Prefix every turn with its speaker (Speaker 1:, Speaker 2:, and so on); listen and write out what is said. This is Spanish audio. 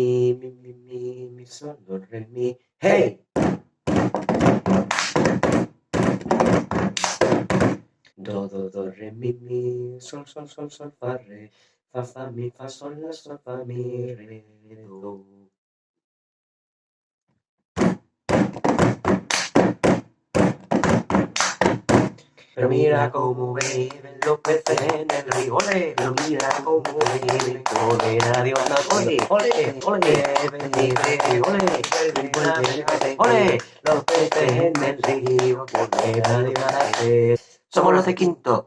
Speaker 1: mi, sol, do, re, mi. ¡Hey! Do, re, mi, sol, fa, re, fa, mi, fa, sol, la, sol, fa, mi, re, do. Pero mira cómo beben los peces en el río, ole. Pero mira cómo beben, ole, nadie anda, ole, ole, ole, ole, los peces en el río, ole, nadie anda. Somos los de quinto,